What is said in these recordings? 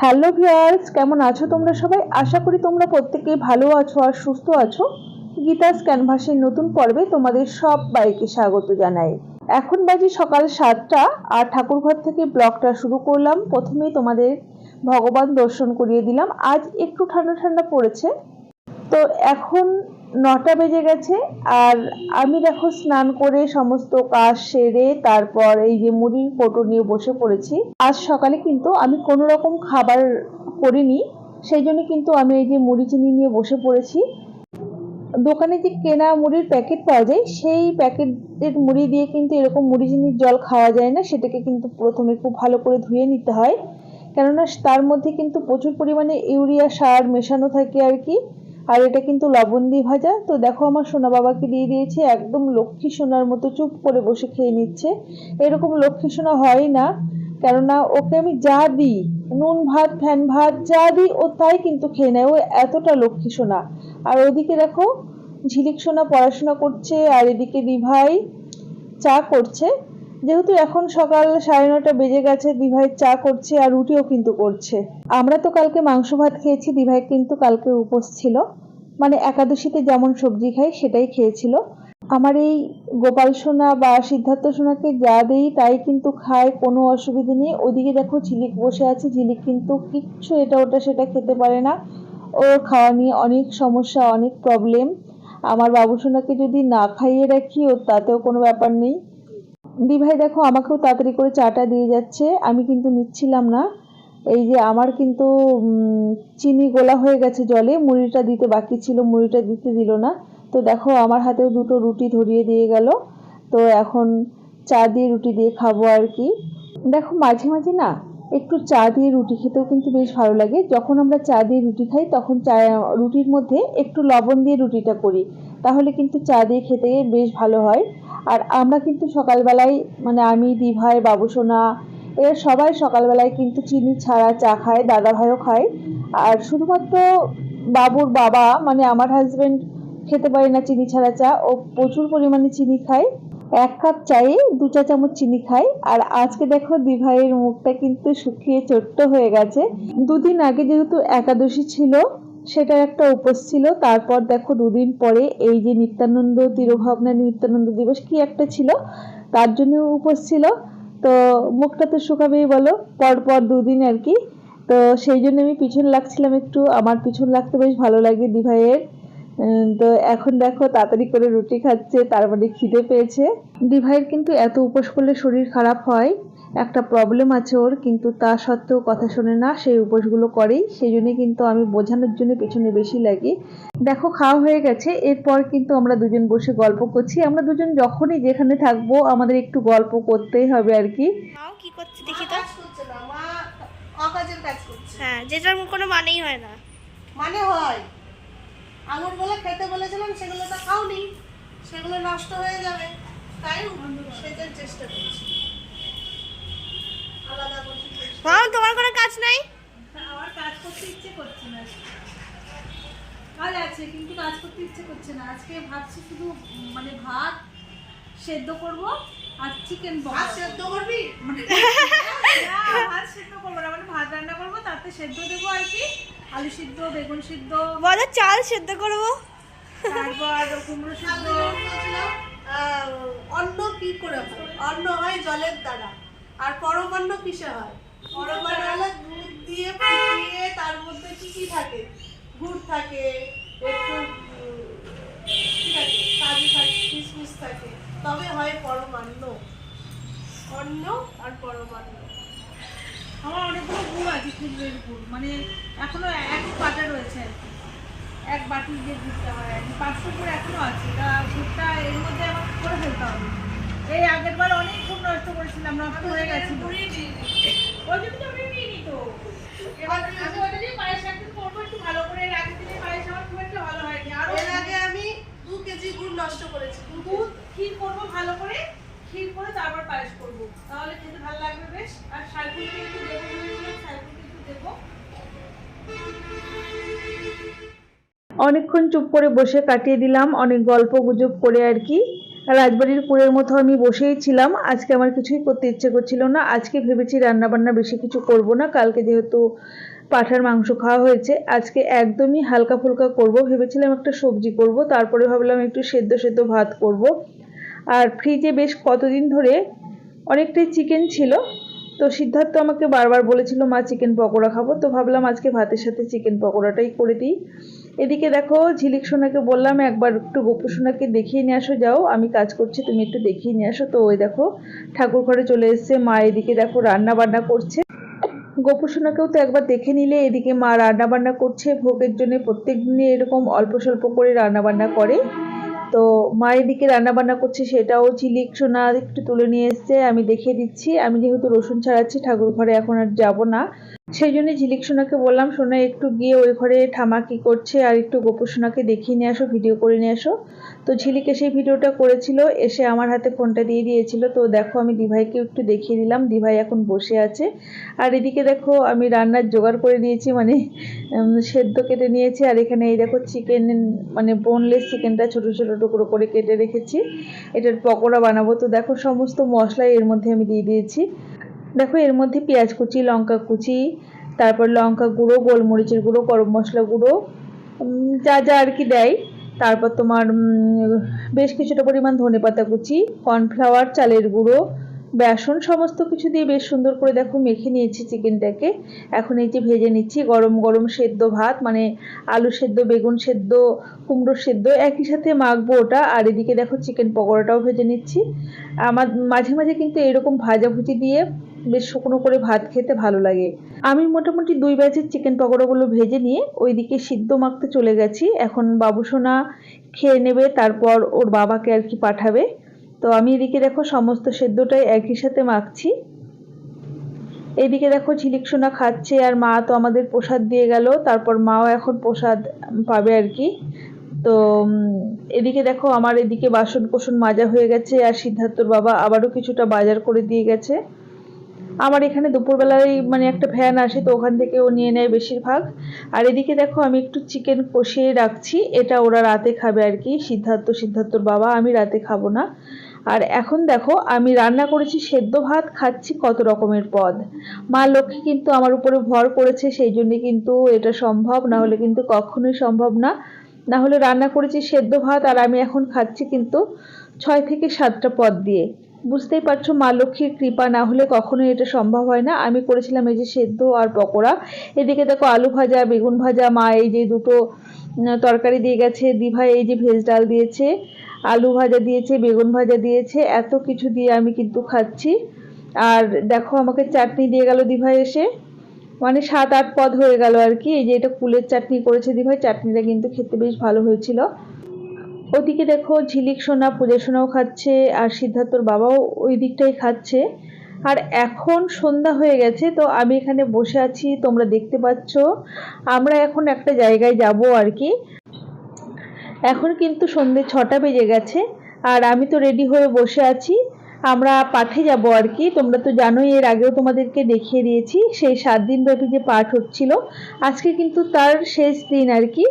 Hello viewers, কেমন আছো তোমরা সবাই? আশা করি তোমরা প্রত্যেকেই ভালো আছো আর সুস্থ আছো। গীতাস ক্যানভাসের নতুন পর্বে তোমাদের সবাইকে স্বাগত জানাই। এখন বাজে সকাল 7টা আর ঠাকুরঘর থেকে ব্লগটা শুরু করলাম। প্রথমেই তোমাদের ভগবান দর্শন করিয়ে দিলাম। আজ একটু ঠান্ডা ঠান্ডা পড়েছে, তো এখন 9টা বেজে গেছে। আর আমি দেখো স্নান করে সমস্ত কাজ সেরে তারপর এই যে মুড়ির কৌটো নিয়ে বসে পড়েছি। আজ সকালে কিন্তু আমি কোনো রকম খাবার করিনি, সেই জন্য কিন্তু আমি এই যে মুড়ি চিনি নিয়ে বসে পড়েছি। দোকানে যে কেনা মুড়ির প্যাকেট পাওয়া যায়, সেই প্যাকেটের মুড়ি দিয়ে কিন্তু এরকম মুড়ি চিনির জল খাওয়া যায় না। সেটাকে কিন্তু প্রথমে খুব ভালো করে ধুয়ে নিতে হয়, কেননা তার মধ্যে কিন্তু প্রচুর পরিমাণে ইউরিয়া সার মেশানো থাকে আর কি। আর এটা কিন্তু লবণ দিয়ে ভাজা। তো দেখো আমার সোনা বাবাকে দিয়ে দিয়েছে, একদম লক্ষ্মী সোনার মতো চুপ করে বসে খেয়ে নিচ্ছে। এরকম লক্ষ্মী সোনা হয় না, কেননা ওকে আমি যা দিই, নুন ভাত ফ্যান ভাত যা দিই ও তাই কিন্তু খেয়ে নেয়। ও এতটা লক্ষ্মী সোনা। আর ওদিকে দেখো ঝিলিক সোনা পড়াশোনা করছে, আর এদিকে দিভাই চা করছে। যেহেতু এখন সকাল 9:30 বেজে গেছে, দিভাই চা করছে আর রুটিও কিন্তু করছে। আমরা তো কালকে মাংস ভাত খেয়েছি, দিভাই কিন্তু কালকে উপোস ছিল, মানে একাদশীতে যেমন সবজি খাই সেটাই খেয়েছিল। আমার এই গোপাল সোনা বা সিদ্ধার্থ সোনাকে যা দেই তাই কিন্তু খায়, কোনো অসুবিধা নেই। ওদিকে দেখো ঝিলিক বসে আছে, ঝিলিক কিন্তু কিচ্ছু এটা ওটা সেটা খেতে পারে না। ওর খাওয়া নিয়ে অনেক সমস্যা, অনেক প্রবলেম। আমার বাবু সোনাকে যদি না খাইয়ে রাখি ওর তাতেও কোনো ব্যাপার নেই। দিভাই দেখো আমাকেও তাড়াতাড়ি করে চাটা দিয়ে যাচ্ছে, আমি কিন্তু নিচ্ছিলাম না। এই যে আমার কিন্তু চিনি গোলা হয়ে গেছে জলে, মুড়িটা দিতে বাকি ছিল, মুড়িটা দিতে দিল না। তো দেখো আমার হাতেও দুটো রুটি ধরিয়ে দিয়ে গেল। তো এখন চা দিয়ে রুটি দিয়ে খাবো আর কি। দেখো মাঝে মাঝে না একটু চা দিয়ে রুটি খেতেও কিন্তু বেশ ভালো লাগে। যখন আমরা চা দিয়ে রুটি খাই তখন চা রুটির মধ্যে একটু লবণ দিয়ে রুটিটা করি, তাহলে কিন্তু চা দিয়ে খেতে বেশ ভালো হয়। আর আমরা কিন্তু সকালবেলায়, মানে আমি দিভাই বাবুসোনা এরা সবাই সকালবেলায় কিন্তু চিনি ছাড়া চা খায়, দাদা ভাইও খায়। আর শুধুমাত্র বাবুর বাবা মানে আমার হাজবেন্ড খেতে পারে না চিনি ছাড়া চা, ও প্রচুর পরিমাণে চিনি খায়। 1 কাপ চায়ে 2 চা চামচ চিনি খাই। আর আজকে দেখো দিভাইয়ের মুখটা কিন্তু শুকিয়ে ছোট্ট হয়ে গেছে। দুদিন আগে যেহেতু একাদশী ছিল, সেটার একটা উপোস ছিল। তারপর দেখো দুদিন পরে এই যে নিত্যানন্দ তিরোভাবনা নিত্যানন্দ দিবস কি একটা ছিল, তার জন্য উপোস ছিল। তো মুখটা তো শুকাবেই বলো, পরপর দুদিন আর কি। তো সেই জন্য আমি পিছন লাগছিলাম একটু, আমার পিছন লাগতে বেশ ভালো লাগে দিভাইয়ের। তো এখন দেখো তাড়াতাড়ি করে রুটি খাচ্ছে, তার মানে খিদে পেয়েছে। দিভাইয়ের কিন্তু এত উপোস করলে শরীর খারাপ হয়, একটা প্রবলেম আছে ওর, কিন্তু তা সত্ত্বেও কথা শোনে না, সেই উপোসগুলো করেই। সেই জন্য কিন্তু আমি বোঝানোর জন্য পেছনে বেশি লাগি। দেখো খাওয়া হয়ে গেছে, এরপর কিন্তু আমরা দুজন বসে গল্প করছি। আমরা দুজন যখনই যেখানে থাকবো আমাদের একটু গল্প করতেই হবে আর কি। মাও কি করছে দেখি তো। কাজ করছে না মা, অকাজের কাজ করছে। হ্যাঁ, যেটার কোনো মানেই হয় না। মানে হয় আঙুরগুলো খেতে বলেছিলাম, সেগুলো তো খাওনি, সেগুলো নষ্ট হয়ে যাবে, তাই সেটার চেষ্টা করছি আলাদা করছি। মাও তোমার কোনো কাজ নাই? আমার কাজ করতে ইচ্ছে করছে না, কাজ আছে কিন্তু কাজ করতে ইচ্ছে করছে না। আজকে ভাবছি শুধু মানে ভাত সেদ্ধ করব আর চিকেন ভাত সেদ্ধ করবি মানে ভাত সেদ্ধ করবো না, মানে ভাত রান্না করবো, তাতে সেদ্ধ দেবো আর কি, আলু সিদ্ধ বেগুন সিদ্ধ, বলো চাল সেদ্ধ করবো। তারপর কুমড়ো সিদ্ধ। অন্ন কি করে হয়? অন্ন হয় জলের দ্বারা, আর পরমান্ন কিসে হয়? পরমান্ন হলে দুধ দিয়ে ফুটিয়ে তার মধ্যে কি কি থাকে, গুড় থাকে, একটু কি থাকে, কাজু থাকে, কিশমিশ থাকে, তবে হয় পরমান্ন। অন্ন আর পরমান্ন। আমার অনেকগুলো গুড় আছে, খেজুরের গুড়, মানে এখনো এক পাটা রয়েছে, এক বাটি দিয়ে গুড়টা হয় আর কি। 500 গুড় এখনো আছে, তা গুড়টা এর মধ্যে আমার করে ফেলতে হবে। এই আগের বার অনেক গুড় নষ্ট করেছিলাম, নষ্ট হয়ে গেছে, ওই জন্য তো আমি নিয়ে নিত। এবার আমি ওইটা দিয়ে পায়েস একদিন করবো, একটু ভালো করে রাখি দিলে পায়েস আমার খুব একটা ভালো হয়নি। আর এর আগে আমি 2 কেজি গুড় নষ্ট করেছি। দুধ ক্ষীর করবো ভালো করে, ক্ষীর করে তারপর পায়েস করবো, তাহলে খেতে ভালো লাগবে বেশ। আর সাইফুলকে একটু দেবো বলেছিলাম, সাইফুলকে একটু দেবো। অনেকক্ষণ চুপ করে বসে কাটিয়ে দিলাম, অনেক গল্প গুজব করে আর কি। রাজবাড়ির পুরের মতো আমি বসেই ছিলাম। আজকে আমার কিছুই করতে ইচ্ছে করছিল না। আজকে ভেবেছি রান্না বান্না বেশি কিছু করব না, কালকে যেহেতু পাঁঠার মাংস খাওয়া হয়েছে, আজকে একদমই হালকা ফুলকা করব। ভেবেছিলাম একটা সবজি করব, তারপরে ভাবলাম একটু সেদ্ধ সেদ্ধ ভাত করব। আর ফ্রিজে বেশ কতদিন ধরে অনেকটাই চিকেন ছিল, তো সিদ্ধার্থ আমাকে বারবার বলেছিল মা চিকেন পকোড়া খাবো, তো ভাবলাম আজকে ভাতের সাথে চিকেন পকোড়াটাই করে দিই। এদিকে দেখো ঝিলিক সোনাকে বললাম একবার একটু গোপু সোনাকে দেখিয়ে নিয়ে আসো, যাও আমি কাজ করছি তুমি একটু দেখিয়ে নিয়ে আসো। তো ওই দেখো ঠাকুর ঘরে চলে এসেছে মা, এদিকে দেখো রান্না বান্না করছে। গোপু সোনাকেও তো একবার দেখে নিলে। এদিকে মা রান্না বান্না করছে ভোগের জন্য, প্রত্যেক দিনে এরকম অল্প স্বল্প করে রান্না বান্না করে। তো মা এদিকে রান্না বান্না করছে, সেটাও ঝিলিক সোনা একটু তুলে নিয়ে এসছে, আমি দেখিয়ে দিচ্ছি। আমি যেহেতু রসুন ছাড়াচ্ছি ঠাকুর ঘরে, এখন আর যাবো না, সেই জন্য ঝিলিক সোনাকে বললাম সোনা একটু গিয়ে ওই ঘরে ঠামা কি করছে আর একটু গোপু সোনাকে দেখিয়ে নিয়ে আসো, ভিডিও করে নিয়ে আসো। তো ঝিলিক এসে ভিডিওটা করেছিল, এসে আমার হাতে ফোনটা দিয়ে দিয়েছিল। তো দেখো আমি দিভাইকে একটু দেখিয়ে দিলাম, দিভাই এখন বসে আছে। আর এদিকে দেখো আমি রান্নার জোগাড় করে নিয়েছি, মানে সেদ্ধ কেটে নিয়েছি। আর এখানে এই দেখো চিকেন, মানে বোনলেস চিকেনটা ছোট ছোট টুকরো করে কেটে রেখেছি, এটার পকোড়া বানাবো। তো দেখো সমস্ত মশলাই এর মধ্যে আমি দিয়ে দিয়েছি। দেখো এর মধ্যে পেঁয়াজ কুচি, লঙ্কা কুচি, তারপর লঙ্কা গুঁড়ো, গোলমরিচের গুঁড়ো, গরম মশলা গুঁড়ো, যা যা আর কি দেয়। তারপর তোমার বেশ কিছুটা পরিমাণ ধনেপাতা কুচি, কর্নফ্লাওয়ার, চালের গুঁড়ো, বেসন, সমস্ত কিছু দিয়ে বেশ সুন্দর করে দেখো মেখে নিয়েছি চিকেনটাকে। এখন এই যে ভেজে নিচ্ছি গরম গরম সেদ্ধ ভাত, মানে আলু সেদ্ধ, বেগুন সেদ্ধ, কুমড়ো সেদ্ধ একই সাথে মাখবো ওটা। আর এদিকে দেখো চিকেন পকোড়াটাও ভেজে নিচ্ছি। আমার মাঝে মাঝে কিন্তু এরকম ভাজাভুজি দিয়ে বেশ শুকনো করে ভাত খেতে ভালো লাগে। আমি মোটামুটি 2 ব্যাচের চিকেন পকোড়াগুলো ভেজে নিয়ে ওইদিকে সিদ্ধ মাখতে চলে গেছি। এখন বাবুসোনা খেয়ে নেবে, তারপর ওর বাবাকে আর কি পাঠাবে। তো আমি এদিকে দেখো সমস্ত সেদ্ধটাই একই সাথে মাখছি। এইদিকে দেখো ঝিলিক সোনা খাচ্ছে, আর মা তো আমাদের প্রসাদ দিয়ে গেল, তারপর মাও এখন প্রসাদ পাবে আর কি। তো এদিকে দেখো আমার এদিকে বাসন কোসন মাজা হয়ে গেছে, আর সিদ্ধার্থর বাবা আবারও কিছুটা বাজার করে দিয়ে গেছে। আমার এখানে দুপুরবেলায় মানে একটা ভ্যান আসে, তো ওখান থেকে ও নিয়ে নেয় বেশিরভাগ। আর এদিকে দেখো আমি একটু চিকেন কষিয়ে রাখছি, এটা ওরা রাতে খাবে আর কি, সিদ্ধার্থর বাবা, আমি রাতে খাবো না। আর এখন দেখো আমি রান্না করেছি সেদ্ধ ভাত, খাচ্ছি কত রকমের পদ। মা লক্ষ্মী কিন্তু আমার উপরে ভর করেছে, সেই জন্য কিন্তু এটা সম্ভব, না হলে কিন্তু কখনোই সম্ভব না। না হলে রান্না করেছি সেদ্ধ ভাত, আর আমি এখন খাচ্ছি কিন্তু 6 থেকে 7টা পদ দিয়ে। বুঝতেই পারছো মা লক্ষ্মীর কৃপা না হলে কখনোই এটা সম্ভব হয় না। আমি করেছিলাম এই যে সেদ্ধ আর পকোড়া। এদিকে দেখো আলু ভাজা, বেগুন ভাজা, মা এই যে দুটো তরকারি দিয়ে গেছে, দিভাই এই যে ভেজ ডাল দিয়েছে, আলু ভাজা দিয়েছে, বেগুন ভাজা দিয়েছে, এত কিছু দিয়ে আমি কিন্তু খাচ্ছি। আর দেখো আমাকে চাটনি দিয়ে গেল দিভাই এসে, মানে 7-8 পদ হয়ে গেল আর কি। এই যে এটা কুলের চাটনি করেছে দিভাই, চাটনিটা কিন্তু খেতে বেশ ভালো হয়েছিল। ওদিকে দেখো ঝিলিক সোনা, পূজা সোনাও খাচ্ছে, আর সিদ্ধার্থর বাবাও ওই দিকটাই খাচ্ছে। আর এখন সন্ধ্যা হয়ে গেছে, তো আমি এখানে বসে আছি, তোমরা দেখতে পাচ্ছ। আমরা এখন একটা জায়গায় যাব আর কি। এখন কিন্তু সন্ধ্যে 6টা বেজে গেছে, আর আমি তো রেডি হয়ে বসে আছি। আমরা পাঠে যাব আর কি। তোমরা তো জানোই, এর আগেও তোমাদেরকে দেখিয়ে দিয়েছি সেই 7 দিন ব্যাপী যে পাঠ হচ্ছিল, আজকে কিন্তু তার শেষ দিন আর কি।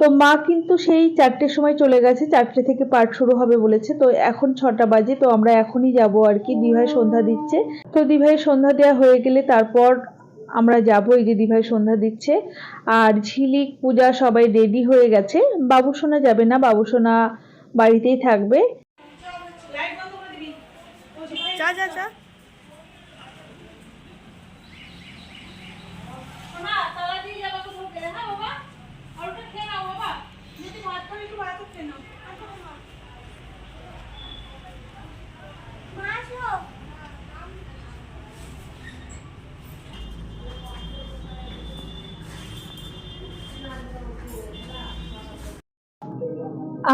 তো মা কিন্তু সেই 4টের সময় চলে গেছে, 4টে থেকে পাঠ শুরু হবে বলেছে। তো এখন 6টা বাজে, তো আমরা এখনই যাব আর কি। দিভাই সন্ধ্যা দিচ্ছে, তো দিভাই সন্ধ্যা দেওয়া হয়ে গেলে তারপর আমরা যাবো। এই যে দিভাই সন্ধ্যা দিচ্ছে, আর ঝিলিক, পূজা সবাই রেডি হয়ে গেছে। বাবুসোনা যাবে না, বাবুসোনা বাড়িতেই থাকবে। যা যা যা।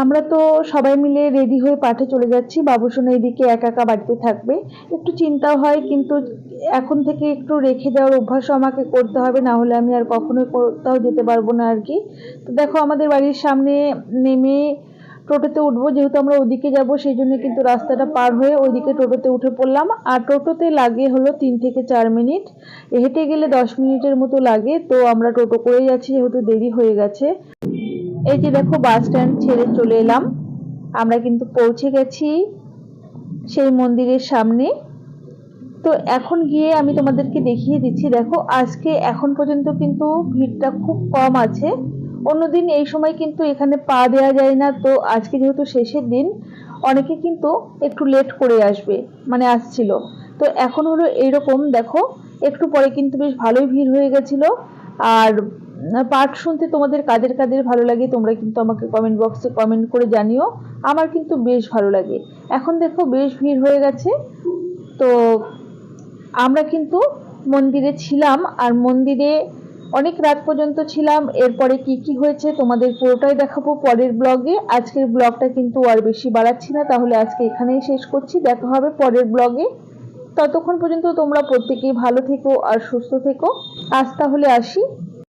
আমরা তো সবাই মিলে রেডি হয়ে পাঠে চলে যাচ্ছি। বাবুসোনা এদিকে একা একা বাড়িতে থাকবে, একটু চিন্তাও হয়, কিন্তু এখন থেকে একটু রেখে যাওয়ার অভ্যাসও আমাকে করতে হবে, না হলে আমি আর কখনোই কোথাও যেতে পারবো না আর কি। তো দেখো আমাদের বাড়ির সামনে নেমে টোটোতে উঠবো, যেহেতু আমরা ওদিকে যাব, সেই জন্য কিন্তু রাস্তাটা পার হয়ে ওইদিকে টোটোতে উঠে পড়লাম। আর টোটোতে লাগে হলো 3 থেকে 4 মিনিট, হেঁটে গেলে 10 মিনিটের মতো লাগে। তো আমরা টোটো করেই যাচ্ছি, যেহেতু দেরি হয়ে গেছে। এই যে দেখো বাস স্ট্যান্ড ছেড়ে চলে এলাম। আমরা কিন্তু পৌঁছে গেছি সেই মন্দিরের সামনে। তো এখন গিয়ে আমি তোমাদেরকে দেখিয়ে দিচ্ছি। দেখো আজকে এখন পর্যন্ত কিন্তু ভিড়টা খুব কম আছে। অন্যদিন এই সময় কিন্তু এখানে পা দেওয়া যায় না, তো আজকে যেহেতু শেষের দিন অনেকে কিন্তু একটু লেট করে আসবে, মানে আসছিল। তো এখন হলো এইরকম, দেখো একটু পরে কিন্তু বেশ ভালোই ভিড় হয়ে গেছিল। আর পাঠ শুনতে তোমাদের কাদের কাদের ভালো লাগে তোমরা কিন্তু আমাকে কমেন্ট বক্সে কমেন্ট করে জানিও। আমার কিন্তু বেশ ভালো লাগে। এখন দেখো বেশ ভিড় হয়ে গেছে। তো আমরা কিন্তু মন্দিরে ছিলাম, আর মন্দিরে অনেক রাত পর্যন্ত ছিলাম। এরপরে কি কি হয়েছে তোমাদের পুরোটাই দেখাবো পরের ব্লগে। আজকের ব্লগটা কিন্তু আর বেশি বাড়াচ্ছি না, তাহলে আজকে এখানেই শেষ করছি। দেখা হবে পরের ব্লগে। ততক্ষণ পর্যন্ত তোমরা প্রত্যেকেই ভালো থেকো আর সুস্থ থেকো। আজ তাহলে আসি।